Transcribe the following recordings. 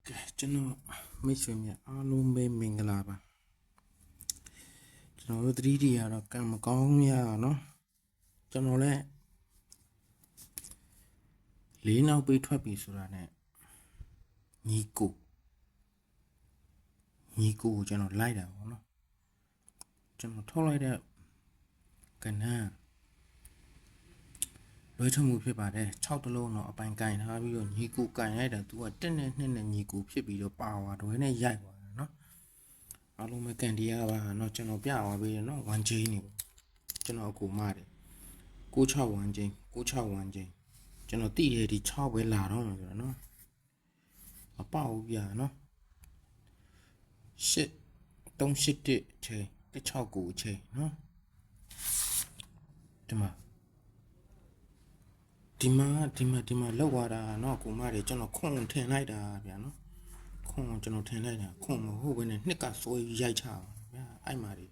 ကျွန်တော်မိတ်ဆွေများအားလုံးပဲမင်္ဂလာပါကျွန်တော်တို့သတိတွေကတော့ကံမကောင်းရအောင်နော်ကျွန်တော်လည်းလေးနောက်ပေးထွက်ပြီဆိုတာနဲ့ညီကိုကိုကျွန်တော်လိုက်တာပေါ့နော်ကျွန်တော်ထုတ်လိုက်တဲ့ကဏ္ဍလွှဲချမှုဖြစ်ပါတယ်6တလုံးတော့အပိုင်ကင်ထားပြီးတော့ညီကိုကင်လိုက်တာ तू ကတက်နဲ့နှစ်နဲ့ညီကိုဖြစ်ပြီးတော့ပါဝါတွဲနဲ့ရိုက်သွားတယ်နော်အားလုံးပဲကန်တရားပါနော်ကျွန်တော်ပြသွားပေးတယ်နော်1 chain နေကျွန်တော်အကူမတယ်661 chain 661 chain ကျွန်တော်တိရဒီ6ပဲလာတော့မှာဆိုတော့နော်အပေါက်ပြနော်8 381 chain 169 chain နော်ဒီမှာလောက်သွားတာเนาะကိုမတွေကျွန်တော်ခွန်ထင်လိုက်တာဗျာเนาะခွန်ကျွန်တော်ထင်လိုက်တာခွန်မဟုတ်ဘဲနဲ့နှစ်ကစိုးရိုက်ချပါဗျာအဲ့မှာတွေ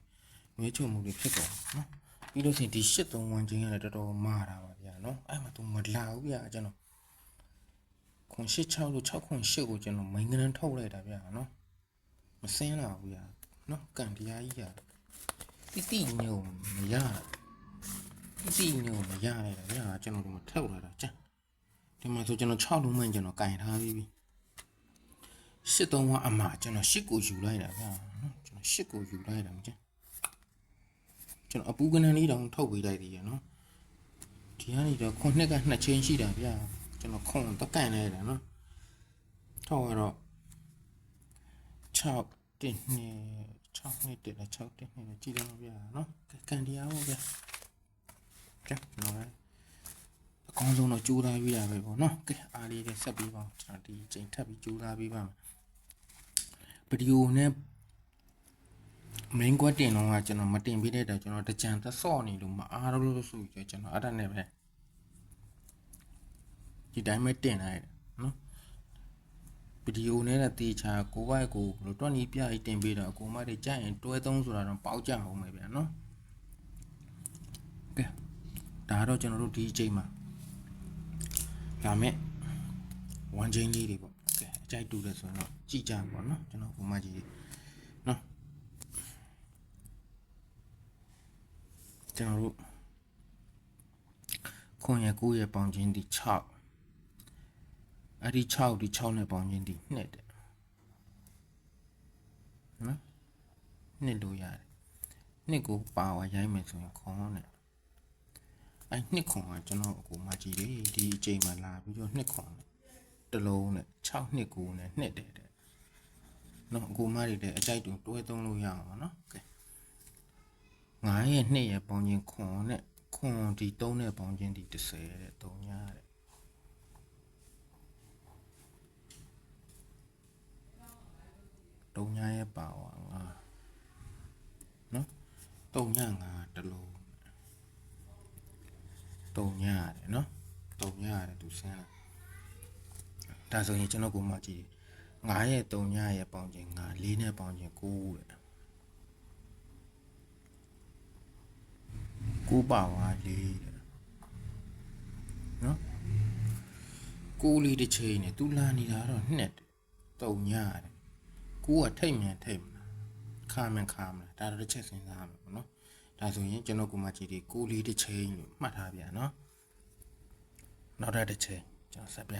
ငွေချုံမှုတွေဖြစ်ကုန်เนาะပြီးလို့ရှိရင်ဒီ831ချင်းကလည်းတော်တော်မာတာပါဗျာเนาะအဲ့မှာသူမလာဘူးဗျာကျွန်တော်ခွန်86လို့6ခွန်8ကိုကျွန်တော်မိန်ကနန်းထုတ်လိုက်တာဗျာเนาะမစင်းလာဘူးဗျာเนาะကန်တရားကြီးကတိညုံမရဒီမျိုးမရလိုက်တာဗျာကျွန်တော်ဒီမှာထောက်လာတာကျန်ဒီမှာဆိုကျွန်တော်6လုံးမှကျွန်တော်ကင်ထားပြီး83အမှားကျွန်တော်8ကိုယူလိုက်တာဗျာနော်ကျွန်တော်8ကိုယူလိုက်တာမကျန်ကျွန်တော်အပူကနန်းလေးတောင်ထုတ်ပေးလိုက်သေးရနော်ဒီကနေတော့ခွန်နှစ်က2ချင်းရှိတာဗျာကျွန်တော်ခွန်တကန်လိုက်တာနော်ထောက်ကတော့6တင်းနဲ့6နှစ်တက်လား6တင်းနဲ့ကြည့်တော့ဗျာနော်ကန်တရားပေါ့ဗျာနော်အကောင်းဆုံးတော့ကြိုးစားပြီးရပဲပေါ့နော်ကဲအားလေးနဲ့ဆက်ပြီးပါကျွန်တော်ဒီချိန်ထပ်ပြီးကြိုးစားပြီးပါမယ်ဗီဒီယိုနဲ့ main ကွက်တင်တော့ကကျွန်တော်မတင်ပေးတဲ့တော့ကျွန်တော်တကြံသက်စော့နေလို့မအားလို့ဆိုပြီးကျွန်တော်အဲ့ဒါနဲ့ပဲဒီတိုင်းပဲတင်လိုက်နော်ဗီဒီယိုနဲ့တေချာကိုဘိုက်ကိုလို့တွက်နီးပြတင်ပေးတော့အကူမတွေကြိုက်ရင်တွဲ3ဆိုတာတော့ပေါက်ကြအောင်ပဲဗျာနော်ကဲဒါတော့ကျွန်တော်တို့ဒီအချိန်မှာဒါမဲ့1 chain လေးတွေပေါ့ကဲအကြိုက်တူတယ်ဆိုတော့ကြည့်ကြပါတော့ကျွန်တော်ပုံမှန်ကြီးနော်ကျွန်တော်တို့ခွန်ရ9ရပေါင်းချင်းဒီ6အဲ့ဒီ6ဒီ6နဲ့ပေါင်းချင်းဒီ2တဲ့နော်2လို့ရတယ်2ကိုပါဝါရိုင်းမယ်ဆိုရင်ခွန်နဲ့အဲ့နှစ်ခွန်ကကျွန်တော်အကူမကြီးတယ်ဒီအချိန်မှာလာပြီးတော့နှစ်ခွန်တလုံးနဲ့6နှစ်9နဲ့နှစ်တယ်တဲ့နော်အကူမတွေတဲ့အကြိုက်တူတွဲသုံးလို့ရအောင်ပါနော်ကဲ9ရဲ့2ရဲ့ပေါင်းချင်းခွန်နဲ့ခွန်ဒီ3နဲ့ပေါင်းချင်းဒီ30တဲ့3ညတဲ့3ညရဲ့ပါဝါ9နော်3ည9တလုံး3ညရတယ်နော်3ညရတယ်သူဆင်းလာဒါဆိုရင်ကျွန်တော်ကိုမှကြည့်9ရဲ့3ညရဲ့ပေါင်းခြင်း9 4နဲ့ပေါင်းခြင်း9တဲ့9ပါဝါ4တဲ့နော်9လေးတစ်ချိန်နဲ့သူလာနေတာတော့2တဲ့3ညရတယ်9ကထိတ်မြန်ထိတ်ခါမြန်ခါမလားဒါတော့တစ်ချက်စဉ်းစားရမယ်ပေါ့နော်ဒါဆိုရင်ကျွန်တော်ကိုမှကြည့်ဒီ9လေးတစ်ချိန်လို့မှတ်ထားပြန်နော်နောက်တစ်ချိန်ကျွန်တော်ဆက်ပြ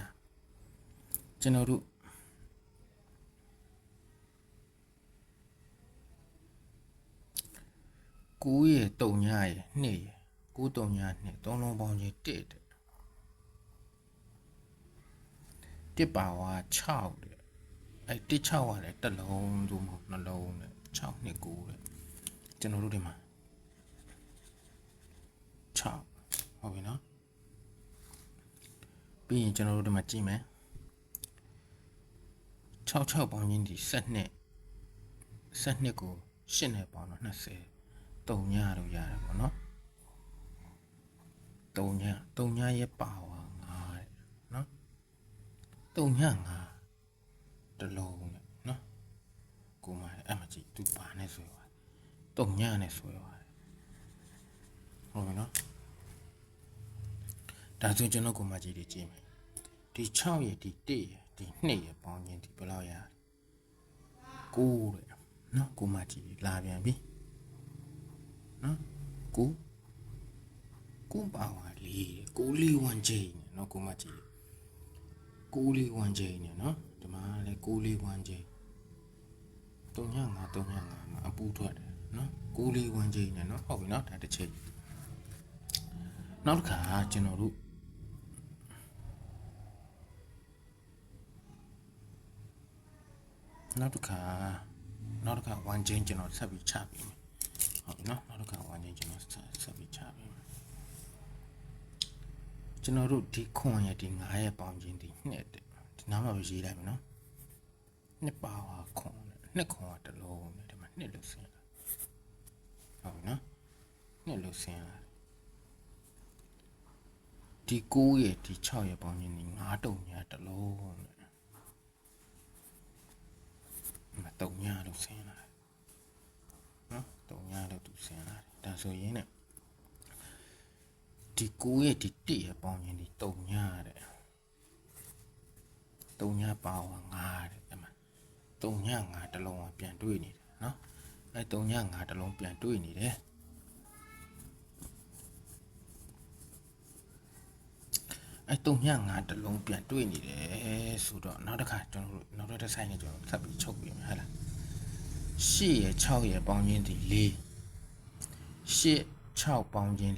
ကျွန်တော်တို့9ရဲ့3ညရဲ့2ရဲ့9 3ည2 3လုံးပေါင်းချင်း1တဲ့1ပါဝါ6တဲ့အဲ့1 6ကလည်းတစ်လုံးသို့မဟုတ်နှလုံးတဲ့6 2 9တဲ့ကျွန်တော်တို့ဒီမှာ6ဟုတ်ပြီနော်ပြီးရင်ကျွန်တော်တို့ဒီမှာကြည့်မယ်6 ပေါင်းချင်းဒီ12ကို8နဲ့ပေါင်းတော့20 3ညလို့ရတယ်ပေါ့နော်3ညရဲ့ပါဝါ9တဲ့နော်3ည9တလုံးနဲ့နော်ကိုမအဲ့မကြည့်သူပါနဲ့ဆွဲသွား3ညနဲ့ဆွဲသွားတယ်ဟုတ်ပြီနော်ဒါဆိုကျွန်တော်ကိုမကြည့်ကြည့်မယ်ဒီ6ရဲ့ဒီ1ရဲ့ဒီ2ရဲ့ပေါင်းချင်းဒီဘယ် လောက်ရကိုတဲ့နော်ကိုမကြည့်လာပြန်ပြီနော်ကိုပါဝါလေးကိုလေးဝမ်းချိန်နော်ကိုမကြည့်ကိုလေးဝမ်းချိန်နော်ဒီမှာလေကိုလေးဝမ်းချိန်305မှာအပူထွက်တယ်နော်ကိုလေးဝမ်းချိန်နော်ဟုတ်ပြီနော်ဒါတစ်ချိန်နောက်တစ်ခါကျွန်တော်တို့နောက်တစ်ခါဝမ်းချင်းကျွန်တော်ဆက်ပြီးချပေးမယ်ဟုတ်ပြီနော်နောက်တစ်ခါဝမ်းချင်းကျွန်တော်ဆက်ပြီးချပေးမယ်ကျွန်တော်တို့ဒီခွန်ရဲ့ဒီ9ရဲ့ပေါင်းချင်းဒီနှစ်တဲ့ဒီနားမှာပဲရေးလိုက်မယ်နော်နှစ်ပါဝါခွန်နှစ်ခွန်ကတစ်လုံးနဲ့ဒီမှာနှစ်လို့ဆင်းလာဟုတ်ပြီနော်နှစ်လို့ဆင်းလာဒီ9ရဲ့ဒီ6ရဲ့ပေါင်းချင်းဒီ9တုံညာတစ်လုံးနဲ့တုံညာလို့ဆင်းလာနော်တုံညာလို့သူဆင်းလာတယ်ဒါဆိုရင်ねဒီ9ရဲ့ဒီ1ရဲ့ပေါင်းရင်ဒီတုံညာတဲ့တုံညာပါဝါ9တဲ့အဲ့မှာတုံညာ9တစ်လုံးကပြန်တွေ့နေတယ်နော်အဲ့တုံညာ9တစ်လုံးပြန်တွေ့နေတယ်အဲ့တုံညာ9တစ်လုံးပြန်တွေ့နေတယ်ဆိုတော့နောက်တစ်ခါကျွန်တော်တို့နောက်တစ်ဆိုင်နဲ့ကျွန်တော်ထပ်ပြီးချုပ်ပြီးမယ်ဟဲ့လား8ရဲ့6ရဲ့ပေါင်းချင်းဒီ4 8 6ပေါင်းချင်း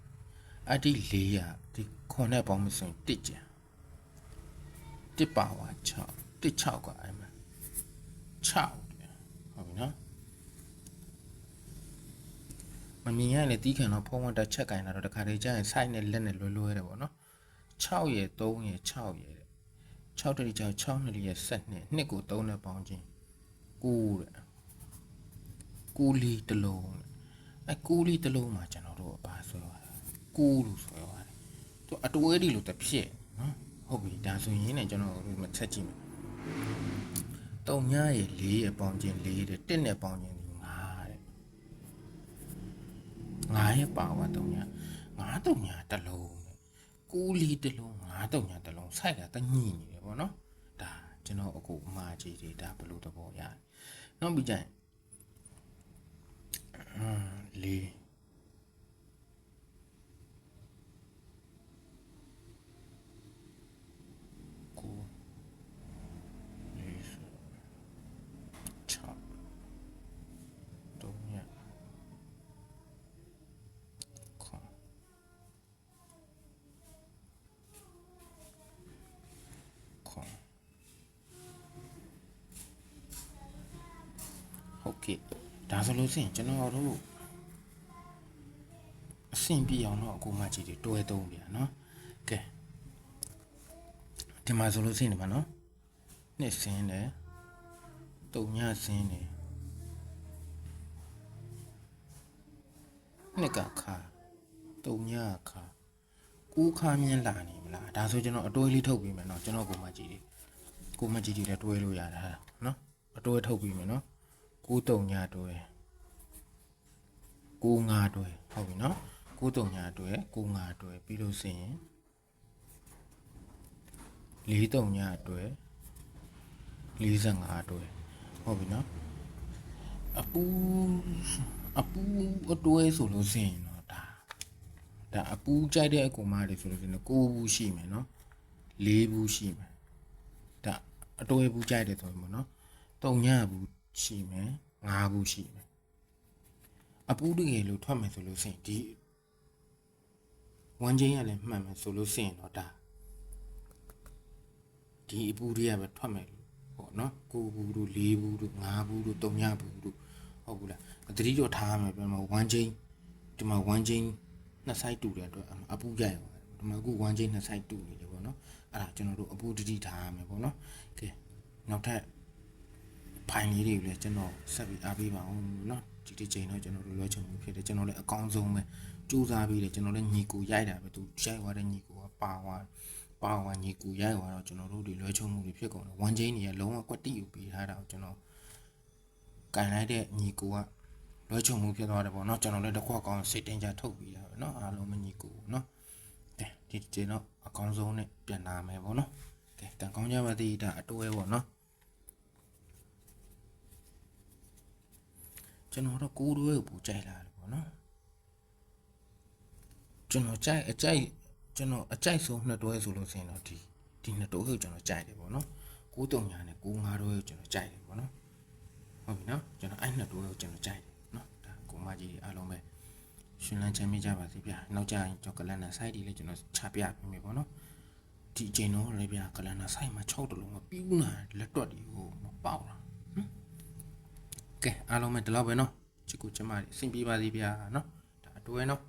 4အဲ့ဒီ4ရဒီခွန်နဲ့ပေါင်းမစင်1ကျန်1ပါဝါ6 1 6ကအဲ့မှာ6ဟုတ်ပြီနော်မမြင်ရလေတီးခံတော့ဖုံးဝတ်တက်ချက်ကင်လာတော့တခါတည်းကျရင် site နဲ့လက်နဲ့လွယ်တယ်ပေါ့နော်6ရဲ့3ရဲ့6ရဲ့6တတိကျ6နှစ်ရဲ့7နှစ်နှစ်ကို3နဲ့ပေါင်းချင်း9တဲ့9လီတစ်လုံးအဲ9လီတစ်လုံးမှာကျွန်တော်တို့ဘာဆွဲရလဲ9လို့ဆွဲရတယ်သူအတွဲဒီလို့တဖြစ်နော်ဟုတ်ပြီဒါဆိုရင်ねကျွန်တော်တို့မချက်ကြည့်မယ်3ညရဲ့4ရဲ့ပေါင်းချင်း4တဲ့1နဲ့ပေါင်းချင်း5တဲ့5ရဲ့ပါဝါ3ည5 3ညတစ်လုံး9လီတစ်လုံး5 3ညတစ်လုံးစိုက်ကတညှိနေတယ်ပေါ့နော်ဒါကျွန်တော်အခုအမှားကြီးတွေဒါဘလို့သဘောရတယ်နောက်ပြီးကြရင်လေးကိုလေးချောင်းတုံးရခေါဟုတ်ကဲ့ဒါဆိုလို့ရှိရင်ကျွန်တော်တို့အဆင်ပြေအောင်တော့အကူမကြီးတွေတွဲသုံးပြန်နော်ကဲဒီမှာဆိုလို့ရှိရင်ဒီမှာနော်နှစ်ဆင်းတယ်တုံညဆင်းတယ်နှစ်ကခါတုံညခါ9ခါမြင်လာနေမလားဒါဆိုကျွန်တော်အတွဲလေးထုတ်ပြီးမယ်နော်ကျွန်တော်ကိုမကြီးတွေလည်းတွဲလို့ရတာနော်အတွဲထုတ်ပြီးမယ်နော်9တုံညတွဲ95တွဲဟုတ်ပြီနော်9တုံညာတွဲ95တွဲပြီးလို့ဆိုရင်4တုံညာတွဲ45တွဲဟုတ်ပြီနော်အပူအတွဲဆိုလို့ဆိုရင်တော့ဒါအပူကြိုက်တဲ့အကူမတွေဆိုလို့ဆိုရင်9ဘူးရှိမယ်နော်4ဘူးရှိမယ်ဒါအတွဲဘူးကြိုက်တယ်ဆိုရင်ပေါ့နော်တုံညာဘူးရှိမယ်5ဘူးရှိမယ်အပူတကယ်လို့ထွက်မယ်ဆိုလို့ရှိရင်ဒီဝမ်းချင်းရလည်းမှန်မယ်ဆိုလို့ရှိရင်တော့ဒါဒီအပူတွေကပဲထွက်မယ်ပေါ့နော်9ဘူးတို့4ဘူးတို့5ဘူးတို့3ညဘူးတို့ဟုတ်ဘူးလားတတိတော့ထားမယ်ပြန်မဝမ်းချင်းဒီမှာဝမ်းချင်းနှစ် site တူတဲ့အတွက်အပူကြိုက်ပါတယ်ဒီမှာအခုဝမ်းချင်းနှစ် site တူနေတယ်ပေါ့နော်အဲ့ဒါကျွန်တော်တို့အပူတတိထားရမယ်ပေါ့နော်ကဲနောက်ထပ်ဖိုင်လေးတွေလည်းကျွန်တော်ဆက်ပြီးအားပေးပါအောင်နော်ဒီချိန်တော့ကျွန်တော်တို့လွှဲချုံမှုဖြစ်တယ်ကျွန်တော်လည်းအကောင်းဆုံးပဲစူးစမ်းပြီးတယ်ကျွန်တော်လည်းညီကိုရိုက်တာပဲသူရိုက်သွားတဲ့ညီကိုကပါဝါညီကိုရိုက်သွားတော့ကျွန်တော်တို့ဒီလွှဲချုံမှုတွေဖြစ်ကုန်တယ်ဝမ်းချင်းတွေကလုံးဝကွက်တိကိုပေးထားတာကိုကျွန်တော်ကန်လိုက်တဲ့ညီကိုကလွှဲချုံမှုဖြစ်သွားတယ်ပေါ့နော်ကျွန်တော်လည်းတစ်ခွက်ကောင်းစိတ်တင်းကြထုတ်ပြီးတာပဲနော်အားလုံးမညီကိုနော်ကဲဒီချိန်တော့အကောင်းဆုံးနဲ့ပြန်လာမယ်ပေါ့နော်ကဲတန်ကောင်းကြပါသေးတာအတွဲပေါ့နော် ကျွန်တော်တော့ကိုတွဲကိုပူကြိုက်လာတယ်ပေါ့နော်ကျွန်တော်ကြိုက်အကြိုက်ကျွန်တော်အကြိုက်ဆုံးနှစ်တွဲဆိုလို့ဆိုရင်တော့ဒီနှစ်တွဲကိုကျွန်တော်ကြိုက်တယ်ပေါ့နော်9 3ညာနဲ့9 5တွဲကိုကျွန်တော်ကြိုက်တယ်ပေါ့နော်ဟုတ်ပြီနော်ကျွန်တော်အဲ့နှစ်တွဲကိုကျွန်တော်ကြိုက်တယ်နော်ဒါကိုမကြီးအားလုံးပဲရှင်လန်းချမ်းမြေ့ကြပါစေဗျာနောက်ကြရင်ကျွန်တော်ကလန်နာ site တွေလည်းကျွန်တော်ချပြပေးမယ်ပေါ့နော်ဒီအချိန်တော့လည်းဗျာကလန်နာ site မှာ6တလုံးမပြူးနာလက်တွက်တွေဟိုမပေါက်တာကဲအားလုံးပဲဒီလောက်ပဲနော်ချစ်ကိုကျမတွေအဆင်ပြေပါစေဗျာနော်ဒါအတွဲနော်